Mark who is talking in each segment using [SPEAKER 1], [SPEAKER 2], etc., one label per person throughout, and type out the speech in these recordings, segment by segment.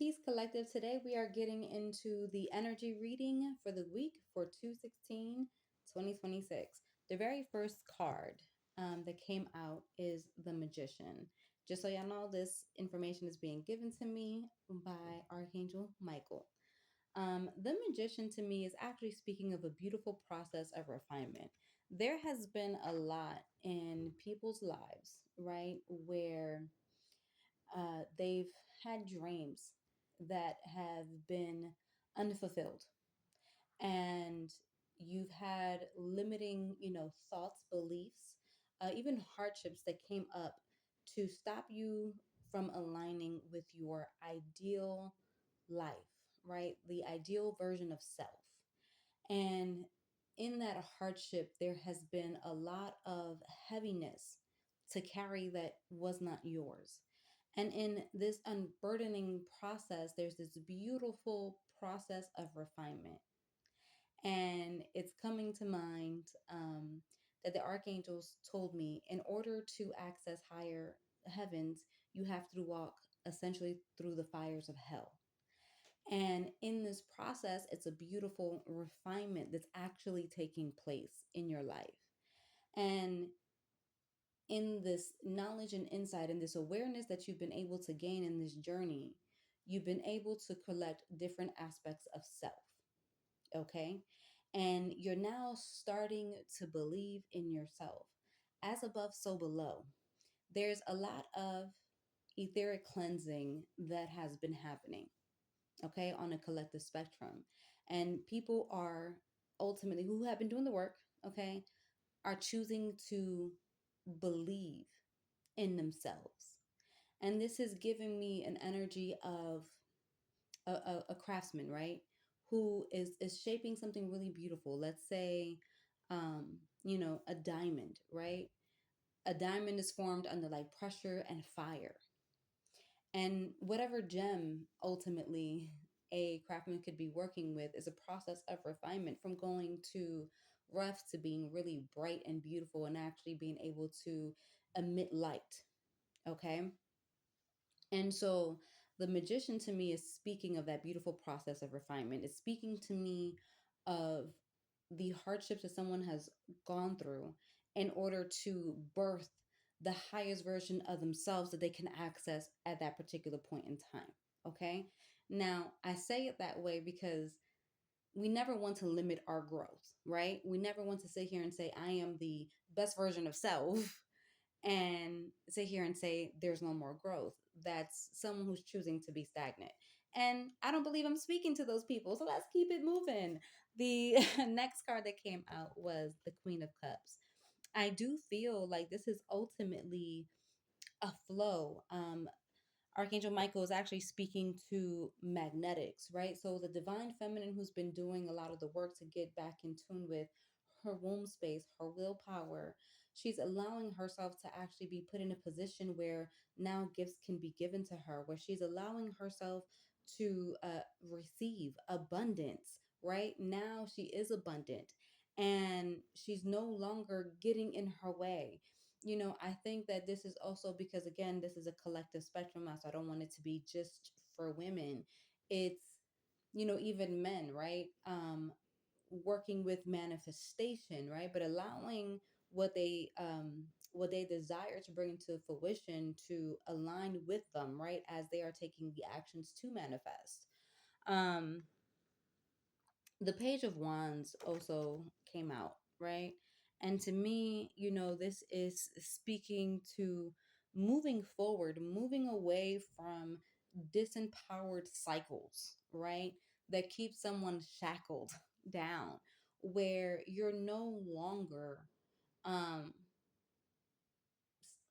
[SPEAKER 1] Peace Collective. Today we are getting into the energy reading for the week for 2/16/2026. The very first card that came out is the Magician. Just so y'all know, this information is being given to me by Archangel Michael. The Magician to me is actually speaking of a beautiful process of refinement. There has been a lot in people's lives, right, where they've had dreams that have been unfulfilled, and you've had limiting, thoughts, beliefs, even hardships that came up to stop you from aligning with your ideal life, right? The ideal version of self. And in that hardship, there has been a lot of heaviness to carry that was not yours. And in this unburdening process, there's this beautiful process of refinement. And it's coming to mind that the archangels told me in order to access higher heavens, you have to walk essentially through the fires of hell. And in this process, it's a beautiful refinement that's actually taking place in your life. And in this knowledge and insight and this awareness that you've been able to gain in this journey, you've been able to collect different aspects of self. Okay. And you're now starting to believe in yourself. As above, so below. There's a lot of etheric cleansing that has been happening, okay, on a collective spectrum. And people are ultimately, who have been doing the work, okay, are choosing to believe in themselves. And this is giving me an energy of a craftsman, right? Who is shaping something really beautiful. Let's say, a diamond, right? A diamond is formed under like pressure and fire. And whatever gem ultimately a craftsman could be working with is a process of refinement from going to rough to being really bright and beautiful and actually being able to emit light. Okay. And so the magician to me is speaking of that beautiful process of refinement. It's speaking to me of the hardships that someone has gone through in order to birth the highest version of themselves that they can access at that particular point in time. Okay. Now, I say it that way because we never want to limit our growth, right? We never want to sit here and say, I am the best version of self and sit here and say there's no more growth. That's someone who's choosing to be stagnant. And I don't believe I'm speaking to those people. So let's keep it moving. The next card that came out was the Queen of Cups. I do feel like this is ultimately a flow. Archangel Michael is actually speaking to magnetics, right? So the divine feminine who's been doing a lot of the work to get back in tune with her womb space, her willpower, she's allowing herself to actually be put in a position where now gifts can be given to her, where she's allowing herself to receive abundance, right? Now she is abundant and she's no longer getting in her way. I think that this is also because, again, this is a collective spectrum, so I don't want it to be just for women. It's, even men, right? Working with manifestation, right? But allowing what they desire to bring into fruition to align with them, right? As they are taking the actions to manifest. Um, the Page of Wands also came out, right? And to me, this is speaking to moving forward, moving away from disempowered cycles, right? That keep someone shackled down, where you're no longer um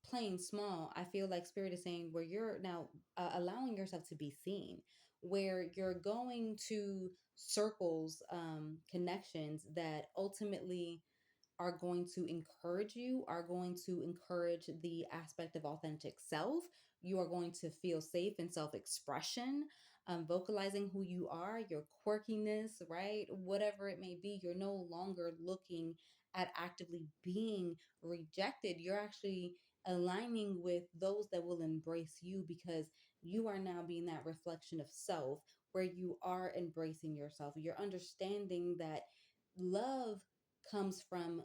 [SPEAKER 1] playing small. I feel like Spirit is saying where you're now allowing yourself to be seen, where you're going to circles, connections that ultimately are going to encourage you, are going to encourage the aspect of authentic self. You are going to feel safe in self expression, vocalizing who you are, your quirkiness, right? Whatever it may be, you're no longer looking at actively being rejected. You're actually aligning with those that will embrace you because You are now being that reflection of self where you are embracing yourself. You're understanding that love comes from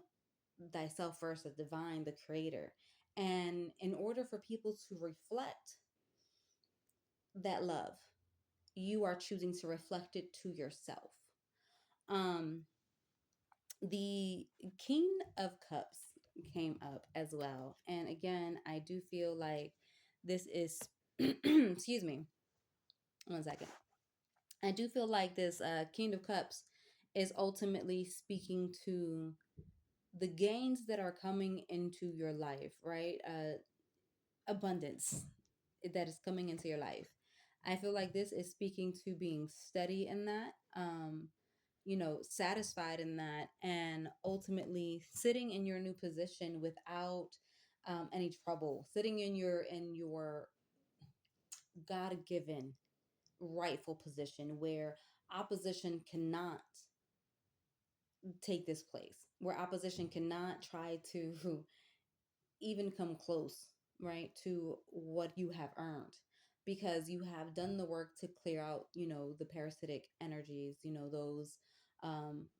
[SPEAKER 1] thyself first, the divine, the creator. And in order for people to reflect that love, you are choosing to reflect it to yourself. Um, the King of Cups came up as well. And again, I do feel like this is, excuse me, one second. I do feel like this King of Cups is ultimately speaking to the gains that are coming into your life, right? Abundance that is coming into your life. I feel like this is speaking to being steady in that, satisfied in that, and ultimately sitting in your new position without any trouble, sitting in your God given rightful position where opposition cannot take this place, where opposition cannot try to even come close, right, to what you have earned, because you have done the work to clear out, the parasitic energies, those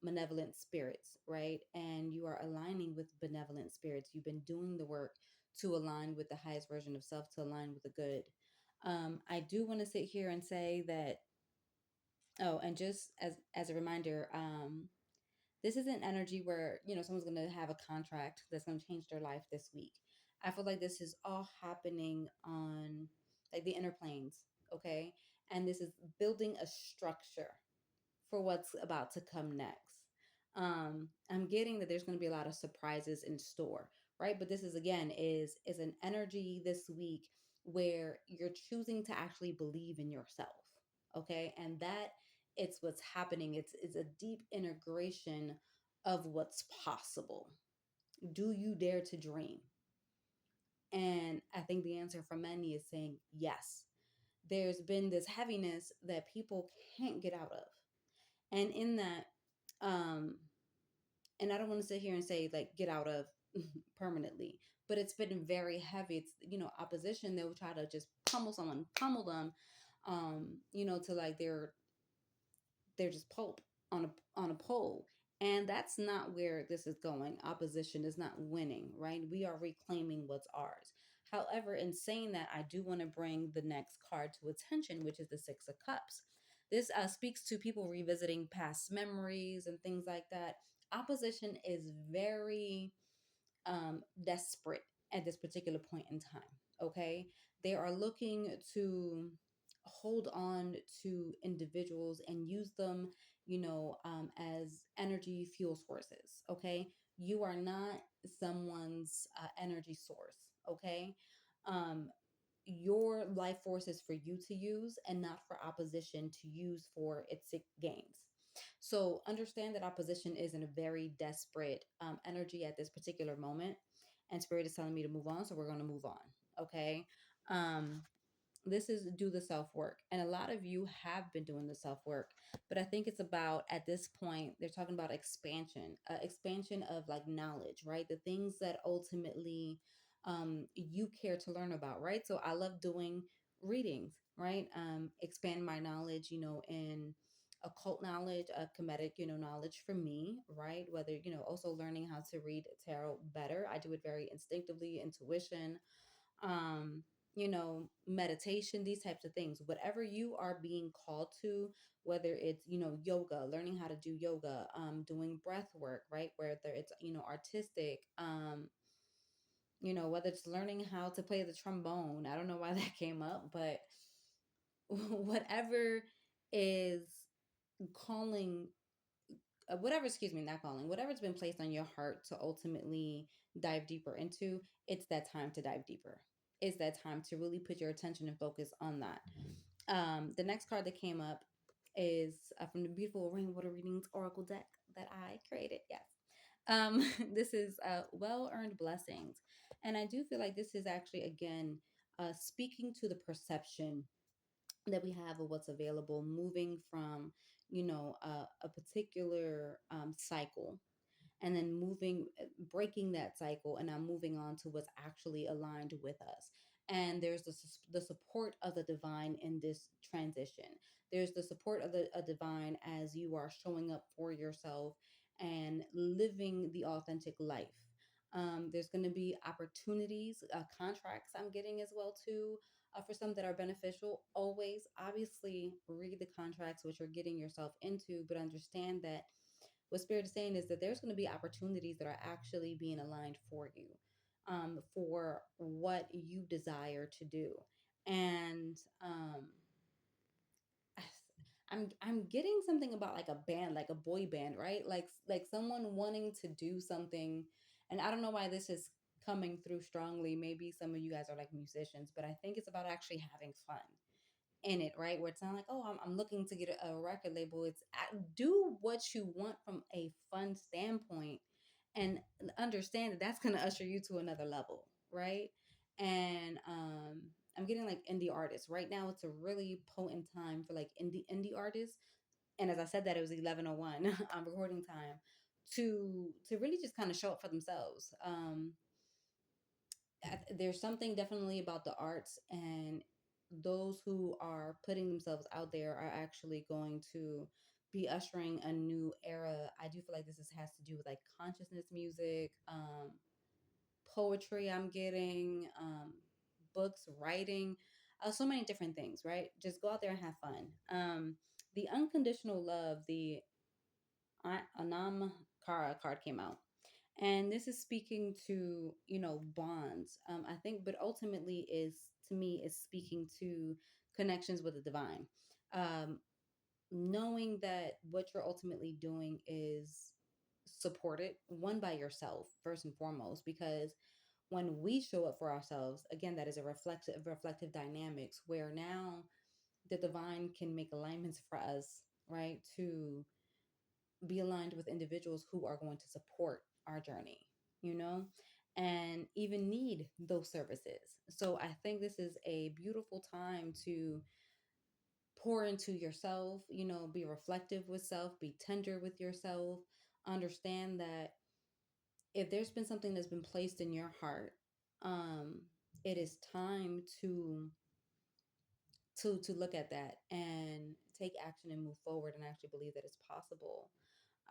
[SPEAKER 1] malevolent spirits, right? And you are aligning with benevolent spirits. You've been doing the work to align with the highest version of self, to align with the good. I do want to sit here and say that, oh, and just as a reminder, this is an energy where, someone's going to have a contract that's going to change their life this week. I feel like this is all happening on like the inner planes, okay? And this is building a structure for what's about to come next. I'm getting that there's going to be a lot of surprises in store, right? But this is again is an energy this week where you're choosing to actually believe in yourself, okay? And that it's what's happening. It's a deep integration of what's possible. Do you dare to dream? And I think the answer for many is saying yes. There's been this heaviness that people can't get out of. And in that, um, and I don't want to sit here and say like get out of permanently, but it's been very heavy. It's, opposition, they will try to just pummel someone, pummel them, to like they're just pulp on a pole. And that's not where this is going. Opposition is not winning, right? We are reclaiming what's ours. However, in saying that, I do want to bring the next card to attention, which is the Six of Cups. This speaks to people revisiting past memories and things like that. Opposition is very desperate at this particular point in time. Okay. They are looking to hold on to individuals and use them, as energy fuel sources. Okay. You are not someone's energy source. Okay. Um, your life force is for you to use and not for opposition to use for its sick gains. So understand that opposition is in a very desperate energy at this particular moment, and spirit is telling me to move on, so we're going to move on. Okay. um this is do the self work, and a lot of you have been doing the self work, but I think it's about, at this point they're talking about expansion, expansion of like knowledge, right? The things that ultimately you care to learn about, right? So I love doing readings, right? Expand my knowledge, in occult knowledge, comedic, knowledge for me, right? Whether, also learning how to read tarot better. I do it very instinctively, intuition, um, meditation, these types of things. Whatever you are being called to, whether it's, yoga, learning how to do yoga, doing breath work, right? Whether it's, artistic, whether it's learning how to play the trombone. I don't know why that came up, but whatever is calling, whatever, excuse me, not calling, whatever's been placed on your heart to ultimately dive deeper into, it's that time to dive deeper. It's that time to really put your attention and focus on that. The next card that came up is from the beautiful Rainwater Readings Oracle deck that I created. Yes. This is well earned blessings. And I do feel like this is actually, again, speaking to the perception that we have of what's available, moving from, a particular cycle, and then moving, breaking that cycle, and now moving on to what's actually aligned with us. and there's the support of the divine in this transition. There's the support of the a divine as you are showing up for yourself and living the authentic life. There's going to be opportunities, contracts I'm getting as well too, for some that are beneficial. Always, obviously, read the contracts which you're getting yourself into, but understand that what Spirit is saying is that there's going to be opportunities that are actually being aligned for you, for what you desire to do. And I'm getting something about like a band, like a boy band, right? Like someone wanting to do something, and I don't know why this is coming through strongly. Maybe some of you guys are like musicians, but I think it's about actually having fun in it, right? Where it's not like, oh, I'm looking to get a record label. It's do what you want from a fun standpoint, and understand that that's going to usher you to another level, right? And I'm getting like indie artists right now. It's a really potent time for like indie artists, and as I said that, it was 11:01 on recording time to really just kind of show up for themselves. There's something definitely about the arts, and those who are putting themselves out there are actually going to be ushering a new era. I do feel like has to do with like consciousness music, poetry. I'm getting books, writing, so many different things. Right, just go out there and have fun. The unconditional love, the Anam Kara card came out, and this is speaking to, bonds, I think, but ultimately is, to me, is speaking to connections with the divine. um Knowing that what you're ultimately doing is supported, one, by yourself first and foremost, because when we show up for ourselves, again, that is a reflective dynamics where now the divine can make alignments for us, right, to be aligned with individuals who are going to support our journey, you know, and even need those services. So I think this is a beautiful time to pour into yourself, be reflective with self, be tender with yourself, understand that if there's been something that's been placed in your heart, um, it is time to look at that and take action and move forward and actually believe that it's possible.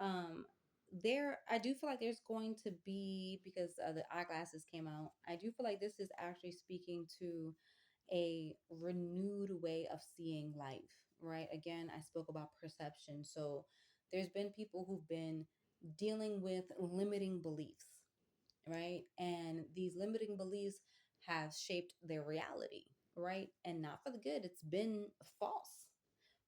[SPEAKER 1] um there, I do feel like there's going to be, because the eyeglasses came out, I do feel like this is actually speaking to a renewed way of seeing life, right? Again, I spoke about perception. So there's been people who've been dealing with limiting beliefs, right? And these limiting beliefs have shaped their reality, right? And not for the good. It's been false,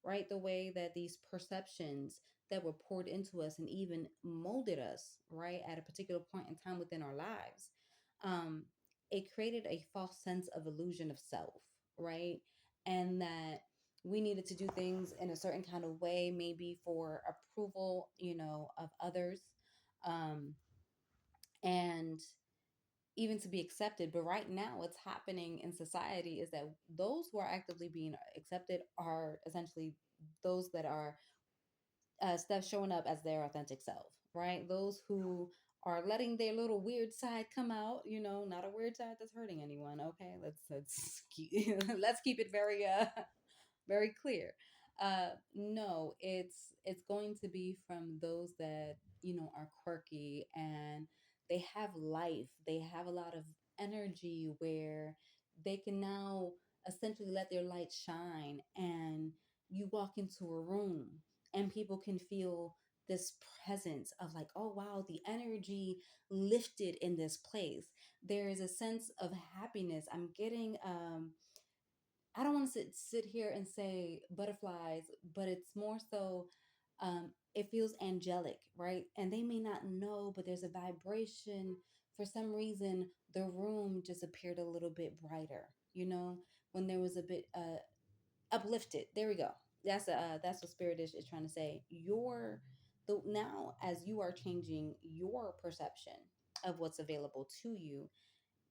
[SPEAKER 1] right? The way that these perceptions that were poured into us and even molded us, right, at a particular point in time within our lives, um, it created a false sense of illusion of self, right? And that we needed to do things in a certain kind of way, maybe for approval, of others, and even to be accepted. But right now, what's happening in society is that those who are actively being accepted are essentially those that are stuff showing up as their authentic self, right? Those who are letting their little weird side come out, not a weird side that's hurting anyone. Okay, let's keep, let's keep it very very clear. No, it's going to be from those that, are quirky, and they have life. They have a lot of energy where they can now essentially let their light shine, and you walk into a room and people can feel this presence of like, oh wow, the energy lifted in this place. There is a sense of happiness. I'm getting I don't want to sit here and say butterflies, but it's more so, it feels angelic, right? And they may not know, but there's a vibration. For some reason, the room just appeared a little bit brighter, when there was a bit uplifted. There we go. That's what Spirit is trying to say. The now, as you are changing your perception of what's available to you,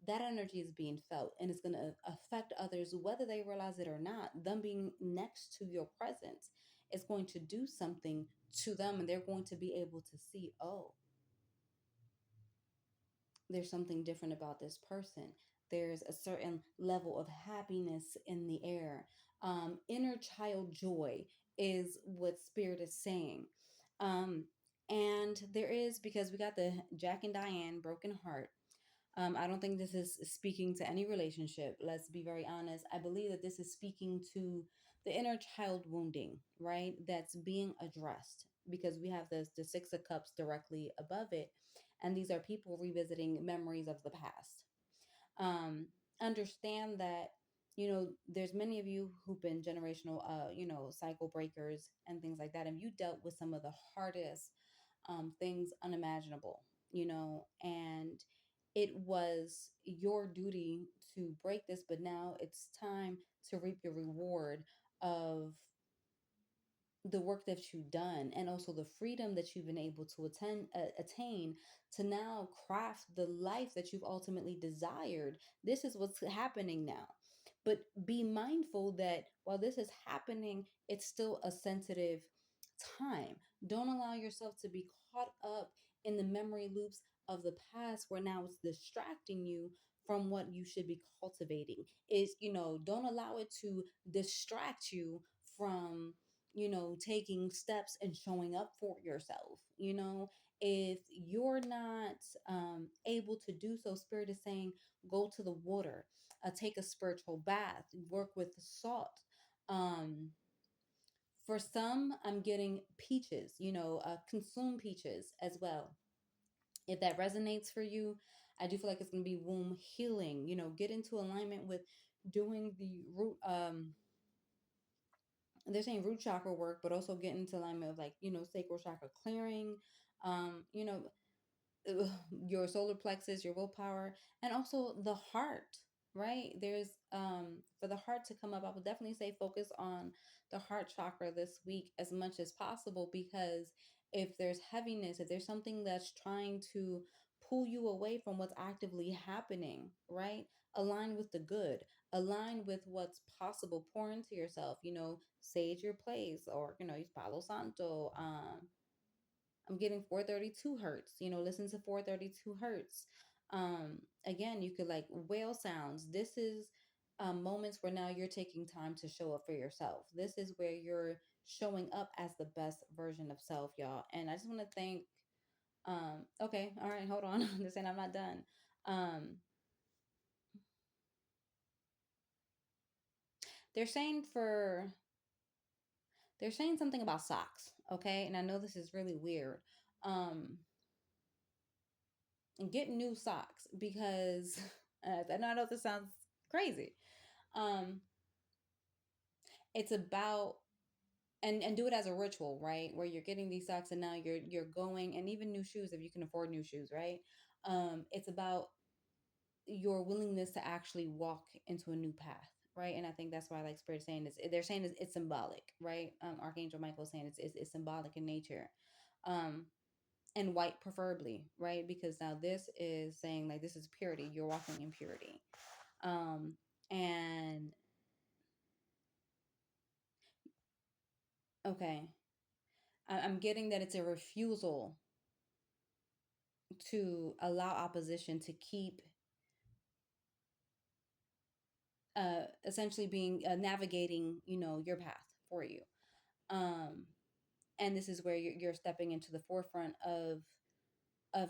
[SPEAKER 1] that energy is being felt, and it's going to affect others whether they realize it or not. Them being next to your presence is going to do something to them, and they're going to be able to see, oh, there's something different about this person. There's a certain level of happiness in the air. Inner child joy is what Spirit is saying. Um, and there is, because we got the Jack and Diane broken heart. I don't think this is speaking to any relationship. Let's be very honest. I believe that this is speaking to the inner child wounding, right? That's being addressed, because we have the Six of Cups directly above it. And these are people revisiting memories of the past. um Understand that, there's many of you who've been generational, cycle breakers and things like that, and you dealt with some of the hardest things unimaginable, and it was your duty to break this, but now it's time to reap your reward of the work that you've done, and also the freedom that you've been able to attain to now craft the life that you've ultimately desired. This is what's happening now. But be mindful that while this is happening, it's still a sensitive time. Don't allow yourself to be caught up in the memory loops of the past, where now it's distracting you from what you should be cultivating. Don't allow it to distract you from, taking steps and showing up for yourself. If you're not able to do so, Spirit is saying, go to the water, take a spiritual bath, work with salt. For some, I'm getting peaches, consume peaches as well. If that resonates for you, I do feel like it's going to be womb healing. Get into alignment with doing the root. They're saying root chakra work, but also get into alignment with, like, sacral chakra clearing. Um, you know, your solar plexus, your willpower, and also the heart, right? There's for the heart to come up, I would definitely say focus on the heart chakra this week as much as possible, because if there's heaviness, if there's something that's trying to pull you away from what's actively happening, right? Align with the good, align with what's possible, pour into yourself, sage your place, or use Palo Santo. I'm getting 432 hertz, listen to 432 hertz. Again, you could like whale sounds. This is moments where now you're taking time to show up for yourself. This is where you're showing up as the best version of self, y'all. And I just want to thank, okay, all right, hold on. They're saying I'm not done. Um, they're saying for, they're saying something about socks, okay? And I know this is really weird. Um, get new socks, because I know this sounds crazy. Um, it's about, and do it as a ritual, right? Where you're getting these socks, and now you're going, and even new shoes if you can afford new shoes, right? It's about your willingness to actually walk into a new path, right? And I think that's why, like, Spirit saying this, they're saying it's symbolic, right? Archangel Michael saying it's symbolic in nature. Um, and white preferably, right? Because now this is saying, like, this is purity. You're walking in purity. Um, and okay, I'm getting that it's a refusal to allow opposition to keep essentially being navigating, your path for you. Um, and this is where you're stepping into the forefront of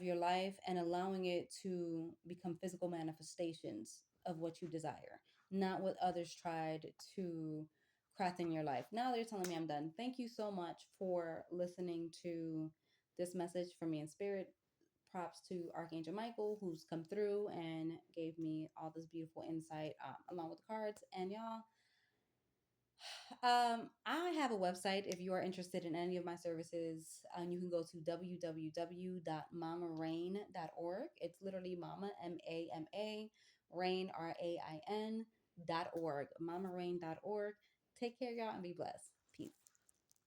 [SPEAKER 1] your life and allowing it to become physical manifestations of what you desire, not what others tried to craft in your life. Now they're telling me I'm done. Thank you so much for listening to this message from me in spirit. Props to Archangel Michael, who's come through and gave me all this beautiful insight, along with the cards. And y'all, I have a website if you are interested in any of my services. You can go to www.mamarain.org. It's literally mama, MAMA, rain, RAIN.org, mamarain.org. Take care, y'all, and be blessed.